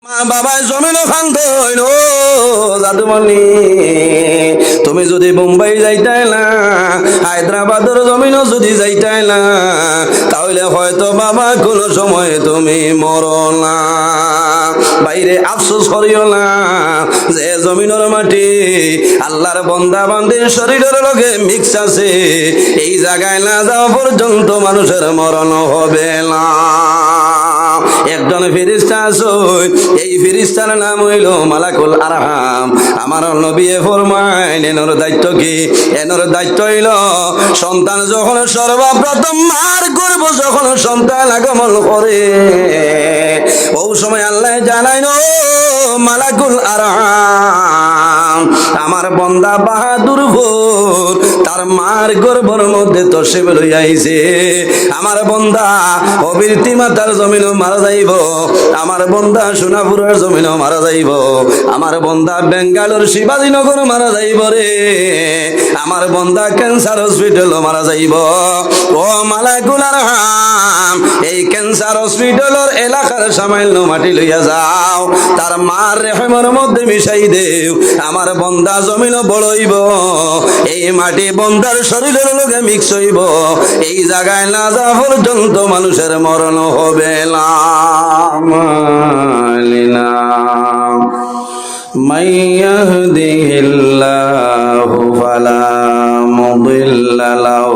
বাবাই জমিন খান্ত হইল জাদুমণি তুমি যদি মুম্বাই যাইতাই না হায়দ্রাবাদের জমিনও যদি যাইতাই না তাহলে হয়তো বাবা কোন সময় তুমি মরো না বাইরে আফসোস করিও না যে জমিনের মাটি আল্লাহর বান্দা বান্দির শরীরের লগে মিক্স আছে এই জায়গায় না যাওয়া পর্যন্ত মানুষের মরণ হবে না একজন ফেরেশতা আছে এই ফেরেশতার নাম হইল মালাকুল আরহাম আমার নবী ফরমায় এনর দায়িত্ব কি এনর দায়িত্ব হইল সন্তান যখন সর্বপ্রথম মার গর্ভ যখন সন্তান আগমন করে ওই সময় আল্লাহ জানাইল মালাকুল আরহাম আমার বান্দা বাহাদুর ভোর তার মার গর্ভের মধ্যে তশরিফ লই আইছে আমার বান্দা অবীরতি মাতার জমিনও মারা যাইব আমার বান্দা সোনাপুরের জমিনও মারা যাইব আমার বান্দা বেঙ্গালোর শিবাজীনগর মারা যাইব রে আমার বান্দা ক্যান্সার হসপিটালও মারা যাইব ও মালাকুল আরহাম এই ক্যান্সার হসপিটালের এলাকার সামান্য মাটি লইয়া যাও তার মার রেহমের মধ্যে মিশাই দেও আমার বান্দা জমিনও বড়ইব এই মাটি বান্দার শরীরের লগে মিক্স হইব এই জায়গায় না যাওয়া পর্যন্ত মানুষের মরণ হবে না من يهده الله فلا مضل له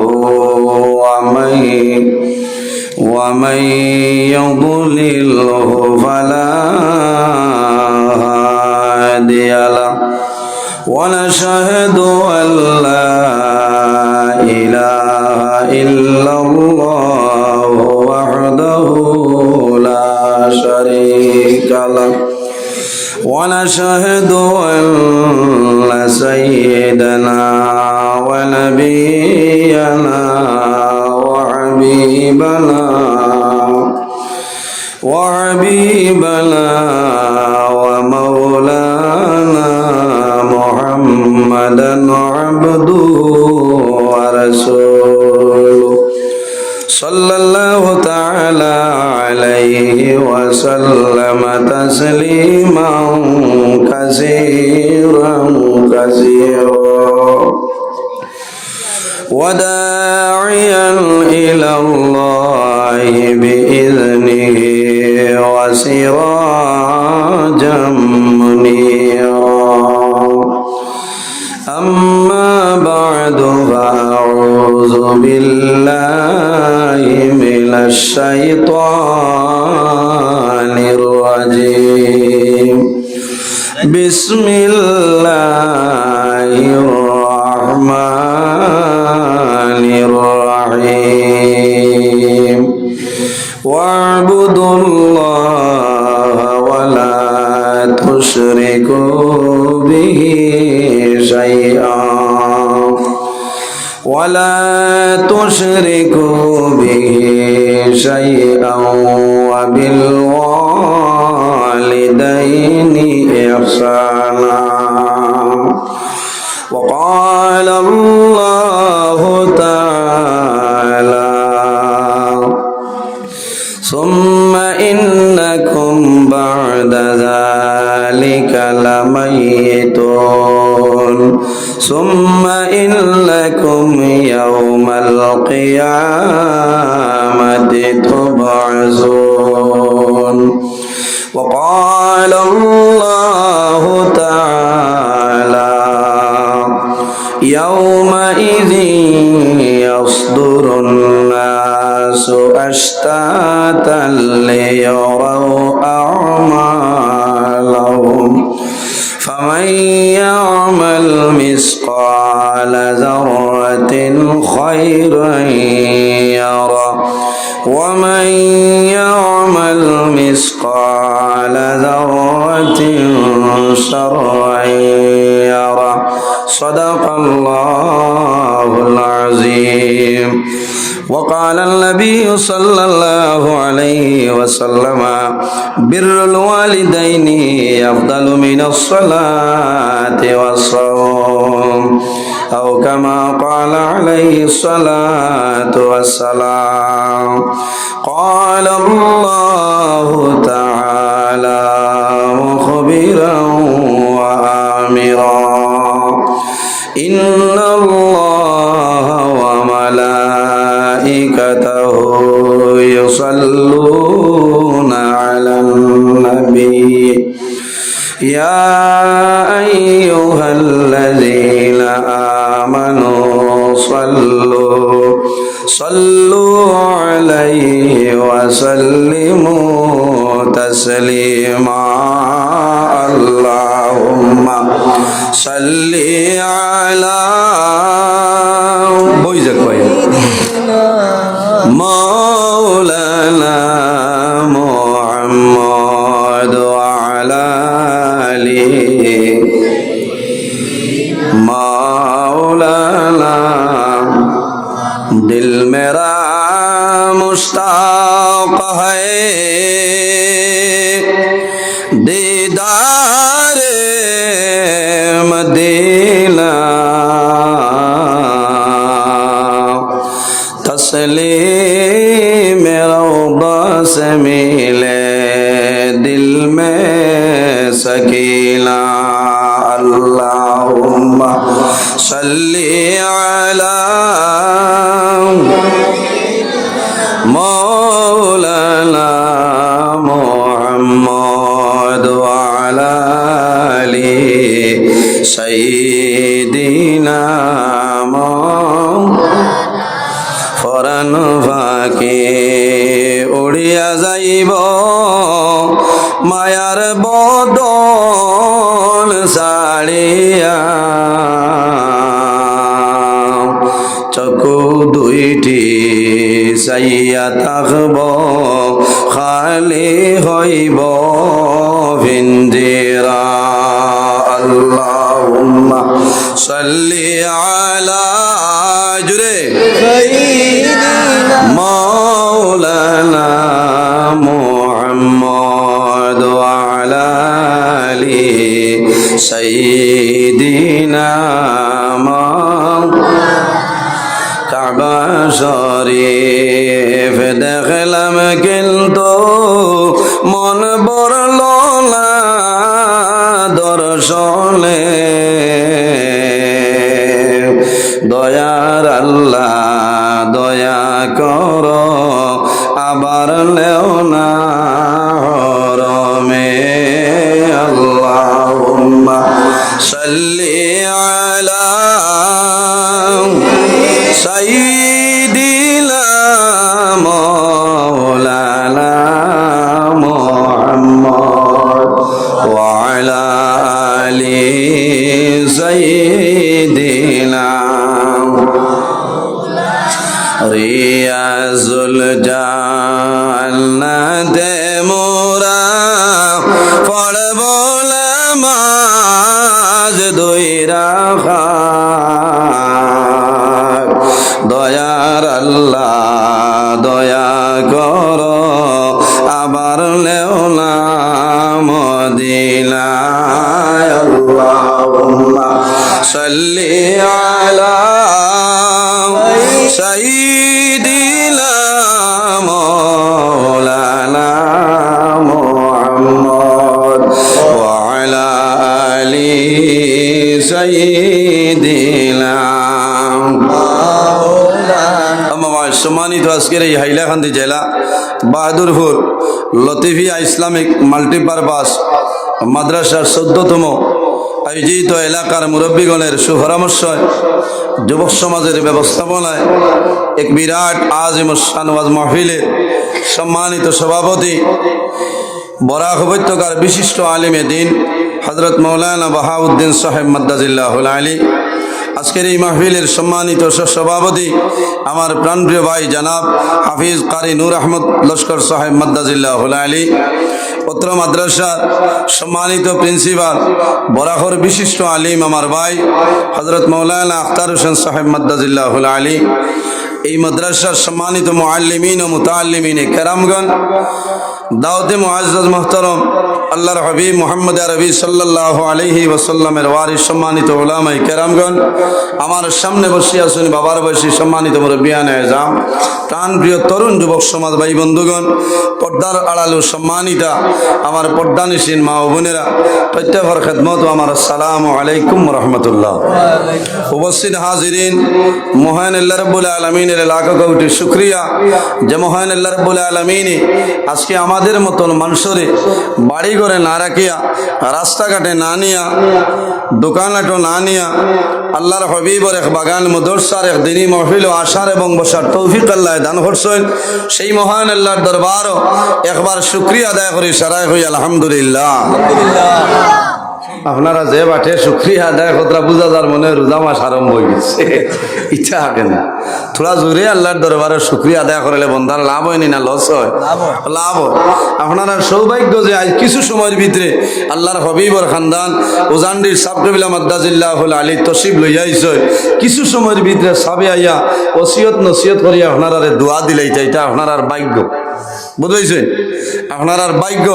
ومن يضلله فلا هادي له ونشهد أن لا إله إلا الله وحده لا شريك له ونشهد أن سيدنا ونبينا وحبيبنا ومولانا محمدا عبده ورسوله صلى الله تعالى عليه وسلم تسليما كثيرا وداعيا إلى الله بإذنه وسراجا منيرا أما بعد فأعوذ بالله من الشيطان الرجيم بسم الله الرحمن الرحيم واعبدوا الله ولا تشركوا به شيئا وبالوالدين إحسانا وقال الله تعالى ثم إنكم بعد ذلك لميتون ثم إنكم يوم القيامة تبعثون وقال الله تعالى يومئذ يصدر الناس أشتاتا ليروا أعمالهم فمن يعمل مثقال ذرة خيرا يره ومن يعمل مثقال ذرة شرا يره صدق الله العظيم وقال النبي صلى الله عليه وسلم بر الوالدين أفضل من الصلاة والصوم أو كما قال عليه الصلاة والسلام. قال الله تعالى مخبرا وآمرا إن الله وملائكته يصلون على النبي يا أيها الذين آمنوا صلوا عليه وسلموا تسليما اللهم صل على مولانا محمد وعلى آله مولانا दिल मेरा मुश्ताक है दीदार मदीना तस्लीम रौदा से मिले दिल में सकीना अल्लाहुम्मा सल्ली अला मौलाना मुहम्मद वअला आलि सय्यिदिना फरन फाके उड़िया जाइब मायार बदन साड़िया चकु दुईटी साइया थाकब खाली हईब भिंदिरा अल्लाहुम्मा सल्ली अला जुरे मौलाना मुहम्मद वअला आलि सय्यिदिना কাবা শরীফ দেখলাম কিন্তু মন বরল না দর্শনে দয়ার আল্লাহ দয়া কর আবার লেও না হরমে আল্লাহুম্মা সাল্লি আলা سيدنا مولانا محمد وعلى آل سيدنا رياض الجنة মোরা পড়ব নামাজ দুই রাকাত দয়ার আল্লাহ দয়া কর আবার লেও না মদিনায় আল্লাহুম্মা সাল্লি আলা সাইয়্যিদিনা মাওলানা মুহাম্মদ ওয়া আলা আলি সাইয়্যিদিনা সম্মানিত আজকের এই হাইলাকান্দি জেলা বাহাদুরপুর লতিফিয়া ইসলামিক মাল্টিপারপাস মাদ্রাসার 14তম আয়োজিত এলাকার মুরব্বীগণের সুপরামর্শ যুবক সমাজের ব্যবস্থাপনায় এক বিরাট আজিমুশান ওয়াজ মাহফিলের সম্মানিত সভাপতি বরাক উপত্যকার বিশিষ্ট আলিমে দিন হযরত মাওলানা বাহাউদ্দিন সাহেব মাদ্দাজিল্লাহুল আলী আজকের এই মাহফিলের সম্মানিত সভাপতি আমার প্রাণপ্রিয় ভাই জনাব হাফিজ কারি নূর আহমদ লস্কর সাহেব মাদ্দাজিল্লাহুল আলী পত্র মাদ্রাসার সম্মানিত প্রিন্সিপাল বরাকর বিশিষ্ট আলিম আমার ভাই হযরত মাওলানা আখতার হোসেন সাহেব মাদ্দাজিল্লাহুল আলী এই মাদ্রাসার সম্মানিত মুআল্লিমিন ও মুতাআল্লিমিন কেরামগণ, দাওয়াতে মুআজ্জাজ মুহতারাম আল্লাহর হাবিব মুহাম্মদ আরবি সাল্লাল্লাহু আলাইহি ওয়াসাল্লামের ওয়ারিস সম্মানিত উলামায়ে কেরামগণ, আমার সামনে বসে আছেন বাবার বয়সী সম্মানিত মুরব্বিয়ানে আযম, প্রাণ প্রিয় তরুণ যুবক সমাজ ভাই বন্ধুগণ, পর্দার আড়ালো সম্মানিতা আমার পর্দানিসীন মা ও বোনেরা, প্রত্যেকের খেদমত ও আমার আসসালামু আলাইকুম রাহমাতুল্লাহ। উপস্থিত হাজিরিন, মহান আল্লাহ রাব্বুল আলামিনের লাখ কোটি শুকরিয়া যে মহান আল্লাহ রাব্বুল আলামিন আজকে আমাদের মতন মানুষরে বাড়ি ঘরে না রাখিয়া, রাস্তাঘাটে না নিয়া, দোকানহাটো না নিয়া, আল্লাহর হাবিবের এক বাগান মাদ্রাসার এক দিনী মাহফিল ও আসার এবং বসার তৌফিক আল্লাহ দান করছেন। সেই মহান আল্লাহর দরবারও একবার শুকরিয়া আদায় করি সারাই হই আলহামদুলিল্লাহ। আপনারা যে বাটে শুকরিয়া আদায় কতটা বুঝা যার মনে রোজা মাস আরম্ভ হয়ে গেছে, ইচ্ছা থাকে না থোড়া জোরে আল্লাহর দরবারে শুকরিয়া আদায় করলে বন্ধার লাভ হয়নি না লস হয়? লাভ হয়। আপনারা সৌভাগ্য যে আজ কিছু সময়ের ভিতরে আল্লাহর হবিবর খানদান উজান্ডির সাবকবিলা মাদ্দাজিল্লাহুল আলী তশরিফ লইয়া আইছে, কিছু সময়ের ভিতরে সাবে আইয়া ওসিয়ত নসিয়ত করিয়া আপনারা দোয়া দিলেই এটা আপনার ভাগ্য, বুঝাইছে? আপনার ভাগ্য।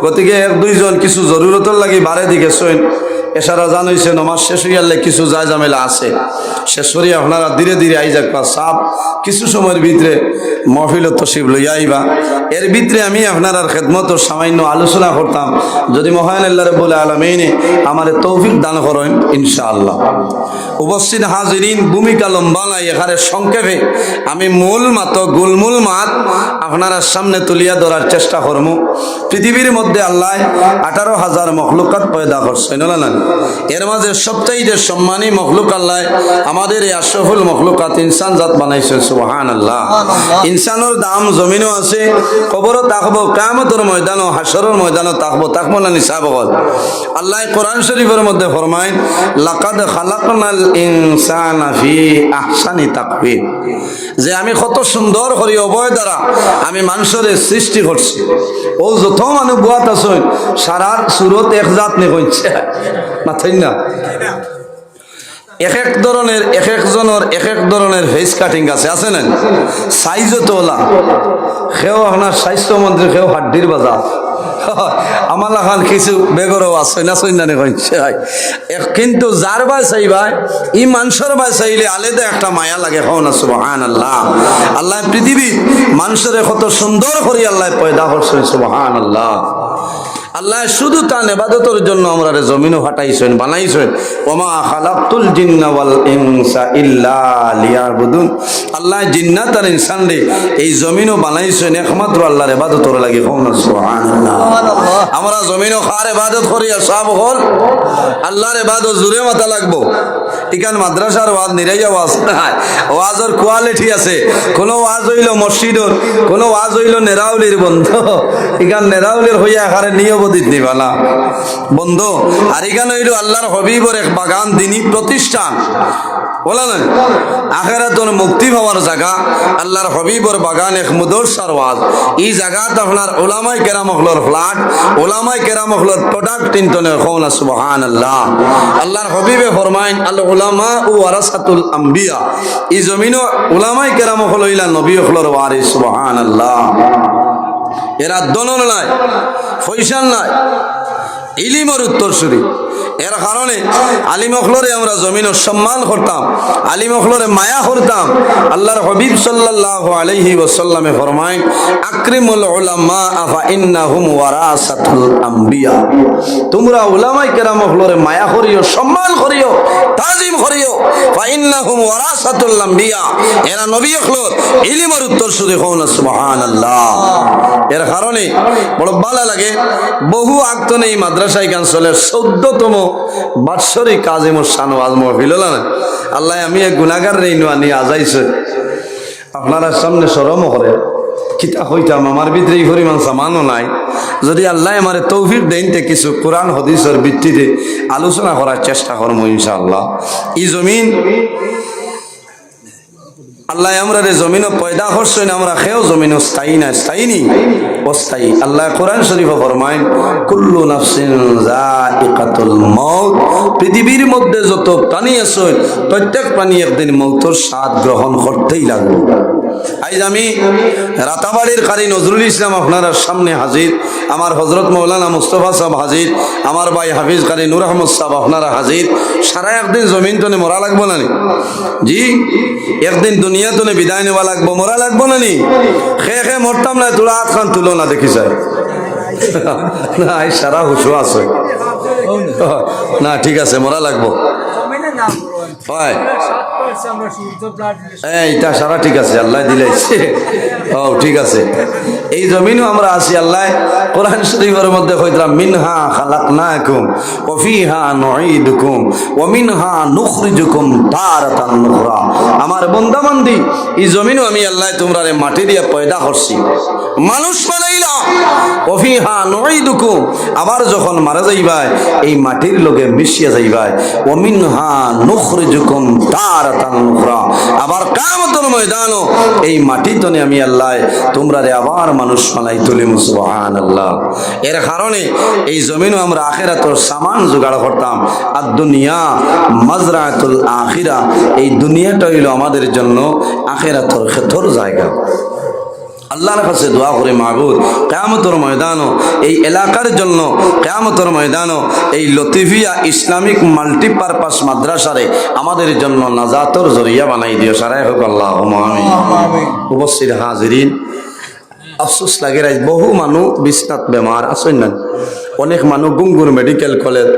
গতিকে এক দুইজন কিছু জরুরতর লাগি বারে দিকে শোন, এসারা জানাইছে নমাজ শেষ হইয়ালে কিছু যায় জামেলা আছে, শেষ করিয়া আপনারা ধীরে ধীরে আই যাক সাপ কিছু সময়ের ভিতরে মহফিল তশরিফ লইয়া আইবা। এর ভিতরে আমি আপনার খেদমত সামান্য আলোচনা করতাম, যদি মহান আল্লাহ রাব্বুল আলামিন আমার তৌফিক দান করেন ইনশাআল্লাহ। উপস্থিত হাজিরিন, ভূমিকা লম্বা নাই, এখানে সংক্ষেপে আমি মূল গুলমূল মাত আপনারা সামনে তুলিয়া ধরার চেষ্টা করব। পৃথিবীর মধ্যে আল্লাহ 18,000 মখলুকাত পয়দা করছেন, না? এর মাঝে সবচাইতে সম্মানী মখলুক আল্লাহ আমাদের এই আশরাফুল মখলুকাত ইনসান জাত বানাইছেন। সুবহানাল্লাহ। ইনসানের দাম জমিনও আছে, কবরও থাকবো, কিয়ামতের ময়দানও, হাসরের ময়দানও থাকবো না নিসাব হল। আল্লাহ কোরআন শরীফের মধ্যে ফরমায়, লাকাদ খালাকনাল ইনসানা ফি আহসানি তাকওয়িম, যে আমি কত সুন্দর করি অবয় দ্বারা আমি মানুষের সৃষ্টি করছি। ও যত মানুষ বুয়াত আছে সারার সুরত এক জাত নে কইছে না, তাই না? এক এক ধরনের এক একজনের এক এক ধরনের ফেস কাটিং আছে না? সাইজও তোলা, সেও আপনার স্বাস্থ্যমন্ত্রী, সেও হাড্ডির বাজার, আমার লাখান কিছু বেগরও আছে না, সৈন্যানে কইছে। কিন্তু যার বাই চাইবাই ই মানুষের বাই চাইলে আলাদা একটা মায়া লাগে, হও না? সুবহানাল্লাহ। আল্লাহ পৃথিবী মানুষের কত সুন্দর করে আল্লাহ পয়দা করছেন। সুবহানাল্লাহ। আল্লাহ শুধু তার ইবাদতের জন্য আমরা জমিনও হাঁটাইছেন, বানাইছেন। ওমা খালাকতুল জিন্না ওয়াল ইনসা ইল্লা লিয়াবুদুন, আল্লাহ জিন্নাত আর ইনসান রে এই জমিনও বানাইছেন একমাত্র আল্লাহর ইবাদতের লাগি। সুবহানাল্লাহ। আমরা জমিনও কার ইবাদত করি? সব হল আল্লাহর ইবাদত। জুরে মাথা লাগবো। এখান মাদ্রাসার ওয়াজ নিরাইয়া ওয়াজ নাই, ওয়াজের কোয়ালিটি আছে। কোনো ওয়াজ হইল মসজিদর, কোনো ওয়াজ হইল নেরাউলির বন্ধ, এখান নেরাউলির হইয়া এখানে নিয়বদিত নিবালা বন্ধ। আর এখানে হইল আল্লাহর হবিবর এক বাগান, দিনী প্রতিষ্ঠান, বলা না? আখিরাতের মুক্তি পাওয়ার জায়গা আল্লাহর হবিবর বাগান, এক মাদ্রাসার ওয়াজ। এই জায়গাত আপনার উলামায়ে কেরাম হলর ফ্ল্যাট, উলামায়ে কেরাম হলর প্রোডাক্ট ইন্টনে হওনা। সুবহানাল্লাহ। আল্লাহর হবিবে ফরমাইন, আল উলামা ও ওয়ারাসাতুল আম্বিয়া, এই জমিনও উলামায়ে কেরাম হলইলা নবী হলর ওয়ারিস। সুবহানাল্লাহ। এরা দলন নাই, ফয়সাল নাই, ইলিমের উত্তরসূরি। এর কারণে আলিম অখলরে আমরা জমিনের সম্মান করতাম, আলিম অখলরে মায়া করতাম। আল্লাহর হাবিব সাল্লাল্লাহু আলাইহি ওয়াসাল্লামে ফরমায়, আকরিমুল উলামা ফা ইন্নাহুম ওয়ারাসাতুল আম্বিয়া, তোমরা উলামায়ে কেরাম অখলরে মায়া করিও, সম্মান করিও, তাজিম করিও। ফা ইন্নাহুম ওয়ারাসাতুল আম্বিয়া, এরা নবী অখলর ইলমের উত্তরসূরি হন। সুবহানাল্লাহ। এর কারণে বড় ভালো লাগে, বহু আগতনে এই মাদ্রাসায় গান চলে 14তম বাৎসরিক কাজী মুসান ওয়াজ মাহফিল। আল্লাহ আমি এক গুনাহগার রে নিয়ে আজাইছে, আপনারা সামনে শরম করে কিতা হইতাম, আমার ভিতরে এই পরিমাণ সামানও নাই। যদি আল্লাহ আমার তৌফিক দেন তে কিছু কোরআন হাদিসের ভিত্তিতে আলোচনা করার চেষ্টা করবো ইনশাআল্লাহ। এই জমিন আল্লাহ আমরা রে জমিনও পয়দা করছেন, আমরা খেয়েও জমিনও স্থায়ী না, স্থায়ী নি। অস্থায়ী। আল্লাহ কোরআন শরীফে ফরমায় কুল্লু নাফসিন যায়িকাতুল মউত, পৃথিবীর মধ্যে যত প্রাণী আছে প্রত্যেক প্রাণী একদিন মৌতের স্বাদ গ্রহণ করতেই লাগবে। আজ আমি রাতাবাড়ির কারি নজরুল ইসলাম আপনার সামনে হাজির, আমার হজরত মৌলানা মুস্তফা সাহেব হাজির, আমার ভাই হাফিজ কারি নূর আহমদ সাহেব আপনারা হাজির। সারা একদিন জমিন তনে মরা লাগবো না নি? জি, একদিন দুনিয়া তনে বিদায় নেওয়া লাগবো, মরা লাগবো না নি? খেয়ে খেয়ে মরতাম না, তোরা হাত খান তুলো না দেখি যায় না, সারা হুশো আছে না? ঠিক আছে, মরা লাগবো। এইটা সারা ঠিক আছে, আল্লাহ দিলাইছে। ও ঠিক আছে, এই জমিনও আমরা আছি। আল্লাহ কোরআন শরীফের মধ্যে কইতাম মিনহা খালাকনাকুম ওয়া ফিহা নুঈদুকুম ওয়া মিনহা নুখরিজুকুম তারাতান নুখরা। আমার বান্দা বান্দি, এই জমিনও আমি আল্লাহ তোমরারে মাটি দিয়ে পয়দা করছি, মানুষ বানাইলাম। ওয়া ফিহা নুঈদুকুম, আবার যখন মারা যাইবা এই মাটির লগে মিশিয়া যাইবা। ওয়া মিনহা নুখরিজুকুম তারাতান নুখরা, আবার কিয়ামতের ময়দানও এই মাটি তনে আমি আল্লাহ তোমরারে আবার মানুষ বানাই তুলিম। সুবহানাল্লাহ। এর কারণে এই জমিনও আমরা আখিরাতের সামান জোগাড় করতাম। আর দুনিয়া মাজরাতুল আখিরা, এই দুনিয়াটা হইল আমাদের জন্য আখিরাতের ক্ষেতর জায়গা। আল্লাহর কাছে দোয়া করে মাহবুব কিয়ামতের ময়দানও এই এলাকার জন্য, কিয়ামতের ময়দানও এই লতিফিয়া ইসলামিক মাল্টিপারপাস মাদ্রাসারে আমাদের জন্য নাজাতর জরিয়া বানাই দিও। সারাই হোক আল্লাহুম্মা আমিন। উপস্থিত হাজিরিন, আফসোস লাগে রাজ বহু মানুষ বিছনাত বেমার আছেন না, অনেক মানুষ গুঙ্গুর মেডিকেল কলেজ,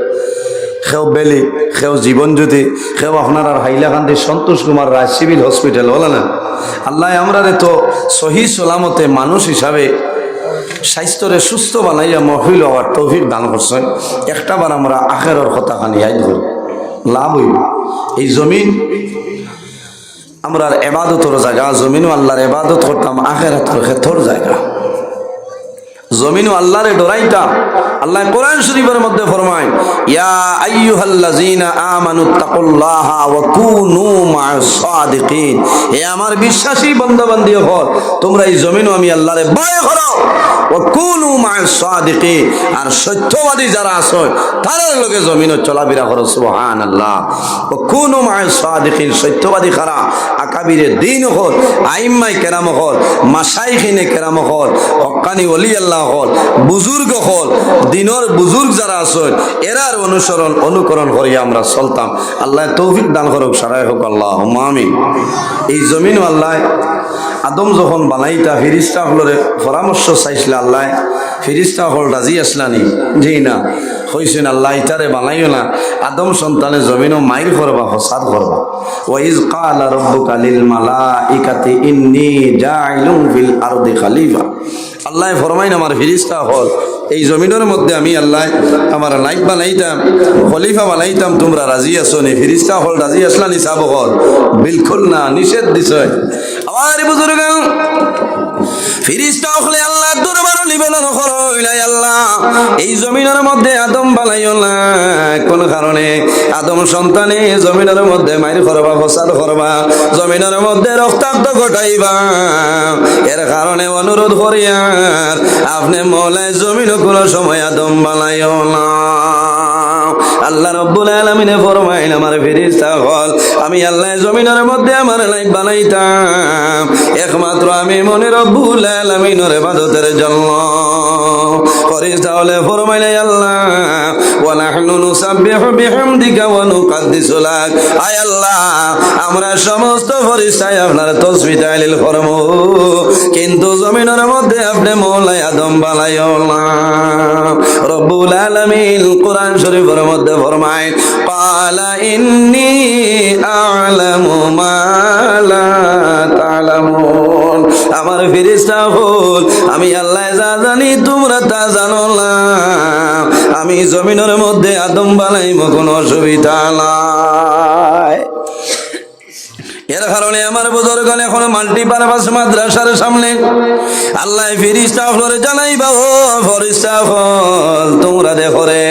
খেও বেলি, খেও জীবনজ্যোতি, খেও আপনার আর হাইলাকান্দি সন্তোষ কুমার রাজ সিভিল হসপিটাল, বলে না? আল্লাহ আমরা তো সহি সালামতে মানুষ হিসাবে স্বাস্থ্যরে সুস্থ বানাইয়া মহিল হওয়ার তৌফিক দান করছেন। একটাবার আমরা আখেরের কথা খানি আইন করি, লাভ হইব। এই জমিন আমরা এবাদতর জায়গা, জমিনও আল্লাহর এবাদত করতাম, আখেরাতের ক্ষেত্র জায়গা। জমিনও আল্লাহরে ডরাইতাম। আল্লাহ কোরআন শরীফের মধ্যে ফরমায় ইয়া আইয়ুহাল্লাযীনা আমানুত্তাকুল্লাহা ওয়া কুনু মা'আস সাদিকিন, হে আমার বিশ্বাসী বান্দা বান্দি হল, তোমরা এই জমিনও আমি আল্লাহরে ভয় করো। ওয়া কুনু মা'আস সাদিকিন, আর সত্যবাদী যারা আছে তাদের লগে জমিনও চলাফেরা করো। সুবহানাল্লাহ। ওয়া কুনু মা'আস সাদিকিন, সত্যবাদী কারা? আকাবিরে দ্বীন হল, আইম্মায়ে কেরাম হল, মাশাইখিনে কেরাম হল, হক্কানি ওলি আল্লাহ হল, বুজুর্গ হল, দিনের বুজুর্গ যারা আছেন এরার অনুসরণ অনুকরণ করিয়া আমরা চলতাম। আল্লাহ তৌফিক দান করুক। সারাই হোক আল্লাহুম্মা আমিন। এই জমিন আল্লাহ আদম যখন বানাইতা ফিরিস্তা হলরে পরামর্শ চাইছিল, আল্লাহ ফিরিস্তা হল রাজি আসলানি? জি না, কইছেন আল্লাহ ইতারে বানাইও না, আদম সন্তানে জমিনও মাইর করবা, ফসাদ করবা। ওয়াইজ ক্বালা রাব্বুকা লিল মালাইকাতি ইন্নী জাইলুন ফিল আরদি খলিফা। আল্লাহ ফরমাইন আমার ফিরিস্তা হল এই জমিনের মধ্যে আমি আল্লাহ আমার লাইক বানাইতাম, খলিফা বানাইতাম, তোমরা রাজি আছো নি? ফিরিস্তা হল রাজি আসলা নি? সাব হল বিলকুল না, নিষেধ দিছ। আমার বুজুর্গ ফিরিস্তা হলে আল্লাহ দরবার নিবেদন করইলাই, আল্লাহ এই জমিনের মধ্যে আদম বানাইও না। কোন কারণে? আদম সন্তানে জমিনের মধ্যে মাইর করবা, ফসাদ করবা, জমিনের মধ্যে রক্তাক্ত ঘটাইবা। এর কারণে অনুরোধ করিয়া আপনি মৌলায় জমিন কোন সময় আদম বানাইও না। আল্লাহ রাব্বুল আলামিনে ফরমাইন আমার ফেরেশতা হল আমি আল্লাহ জমিনের মধ্যে আমার লাইক বানাইতাম একমাত্র আমি মনে রব্বুল আলামিনের ইবাদতের জন্য। ফেরেশতা হলে ফরমাইন আল্লাহ ওয়া নাহনু নুসাব্বিহু বিহামদিকা ওয়া নুকাদ্দিসু লাক, আয় আল্লাহ আমরা সমস্ত ফেরেশতায় আপনার তাসবিহ তাহলিল করমু, কিন্তু জমিনের মধ্যে আপনি মৌলা আদম বানাইও না। রব্বুল আলামিন কোরআন শরীফের মধ্যে ফরমায় ক্বালা ইন্নী আ'লামু মা লা তা'লামুন, আমার ফেরেশতা হল আমি আল্লাহ যা জানি তোমরা তা জানো না। আমি জমিনের মধ্যে আদম বানাইব, কোনো অসুবিধা নাই। এর কারণে আমার বুজুর্গণ এখন মাল্টিপারপাস মাদ্রাসার সামনে আল্লাহ ফেরেশতা হলরে জানাইবা, ও ফেরেশতা হল তোমরা দেখো রে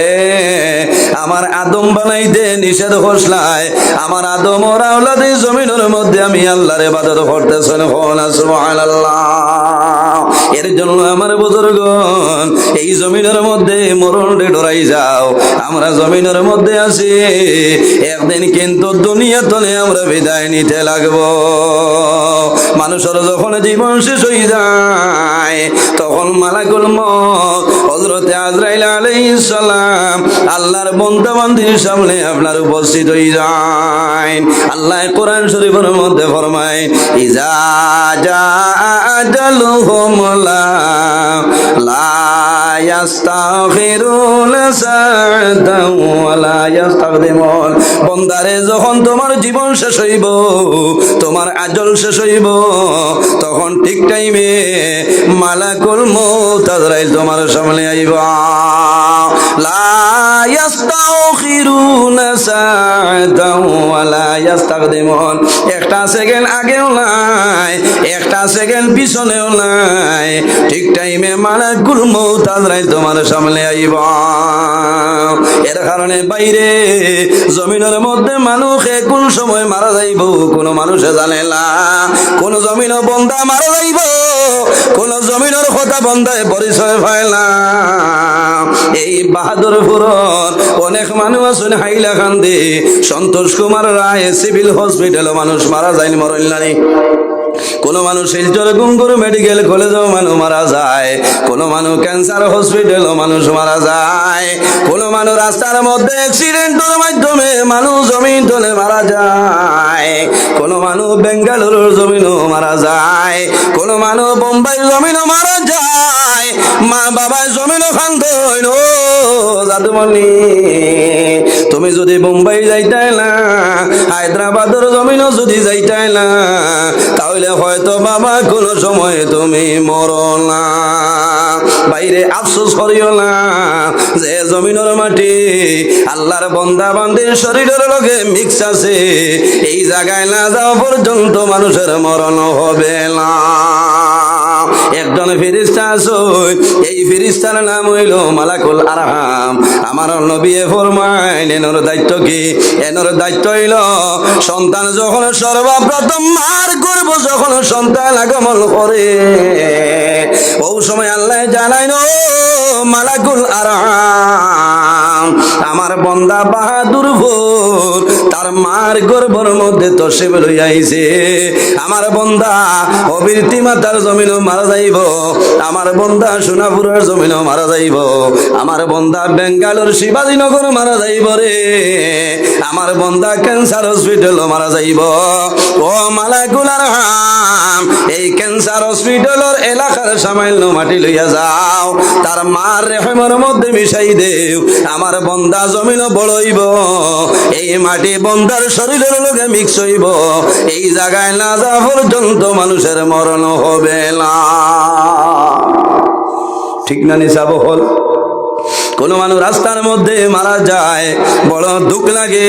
আমার আদম বানাইতে নিষেধ করছলাই, আমার আদম ওর আওলাদে জমিনের মধ্যে আমি আল্লাহর ইবাদত করতেছেন। সুবহানাল্লাহ। এর জন্য আমার বুজুর্গণ এই জমিনের মধ্যে মরণে ডরাই যাও। আমরা জমিনের মধ্যে আছি, একদিন কিন্তু দুনিয়া তলে আমরা বিদায় নিতে লাগবো। মানুষের যখন জীবন শেষ হয়ে যায় তখন মালাকুল মউত হযরতে আজরাইল আলাইহিস সালাম আল্লাহর বান্দা বান্দির সামনে আপনার উপস্থিত হয়ে যায়। আল্লাহ কোরআন শরীফের মধ্যে ফরমায়, ইজা জা আজালুহুম লা ইয়াস্তাখিরুনা সাআতাও ওয়া লা ইস্তাকদিমুন। বান্দারে যখন তোমার জীবন শেষ হইব, তোমার আজল শেষ হইব, তখন ঠিক টাইমে মালাকুল মউত আজরাইল তোমার সামনে আইবা। লা ইস্তাখিরুনা সাআতাও ওয়া লা ইস্তাকদিমুন। একটা সেকেন্ড আগেও নাই, একটা সেকেন্ড পিছনেও নাই, ঠিক টাইমে মালাকুল মউত আজরাইল তোমার সামনে আইবা। এর কারণে বাইরে জমিনের মধ্যে মানুষে কোন সময় মারা যাইব কোন মানুষে জানে না। কোন জমিন বন্দা মারা যাইব, কোন জমিনের কথা বন্দায় পরিচয় পায় না। এই বাহাদুরপুর অনেক মানুষ আছেন হাইলাকান্দি সন্তোষ কুমার রায় সিভিল হসপিটালে মানুষ মারা যায়নি, মরল নানি। কোন মানুষ শিলচর গুঙ্গুর মেডিকেল কলেজেও মানুষ মারা যায়, কোন মানুষ ক্যান্সার হসপিটালও মানুষ মারা যায়, কোন মানুষ রাস্তার মধ্যে অ্যাক্সিডেন্টের মাধ্যমে মানুষ জমিন তলে মারা যায়, কোন মানুষ বেঙ্গালুরুর জমিনও মারা যায়, কোন মানুষ বোম্বাইয়ের জমিনও মারা যায়। মা বাবা জমিনও খান্দইন। ও জাদুমণি, তুমি যদি বোম্বাই যাইতাই না, হায়দ্রাবাদের জমিনও যদি যাইতাই না, তাহলে হয়তো বাবা কোন সময় তুমি মরো না। বাইরে আফসোস করিও না যে জমিনের মাটি আল্লাহর বান্দা বান্দির শরীরের লগে মিক্স আছে, এই জায়গায় না যাওয়া পর্যন্ত মানুষের মরণ হবে না। একজন ফেরেশতা আছে, এই ফেরেশতার নাম হইল মালাকুল আরহাম। আমার নবী ফরমাইলেন এনর দায়িত্ব কি? এনর দায়িত্ব হইল সন্তান যখন সর্বপ্রথম মার গর্ভ যখন সন্তান আগমন করে, ওই সময় আল্লাহ জানাইন মালাকুল আরহাম আমার বান্দা বাহাদুরপুর তার মার গর্ভের মধ্যে তশরিফ লইয়া আইছে। আমার বান্দা অবীরতি মাতার জমিনও মারা যাইব, আমার বান্দা সোনাপুরের জমিনও মারা যাইব, আমার বান্দা বেঙ্গালোর শিবাজীনগর মারা যাইব রে, আমার বান্দা ক্যান্সার হসপিটালও মারা যাইব। ও মালাকুল আরহাম, এই ক্যান্সার হসপিটালের এলাকার সামান্য মাটি লইয়া যাও, তার মার রেহেমের মধ্যে মিশাই দেও, আমার বান্দা জমিনও বড় হইব, এই মাটি বান্দার শরীরের লগে মিক্স হইব, এই জায়গায় না যাওয়া পর্যন্ত মানুষের মরণ হবে না। ঠিক না নিসাব হল? কোন মানুষ রাস্তার মধ্যে মারা যায়, বড় দুঃখ লাগে।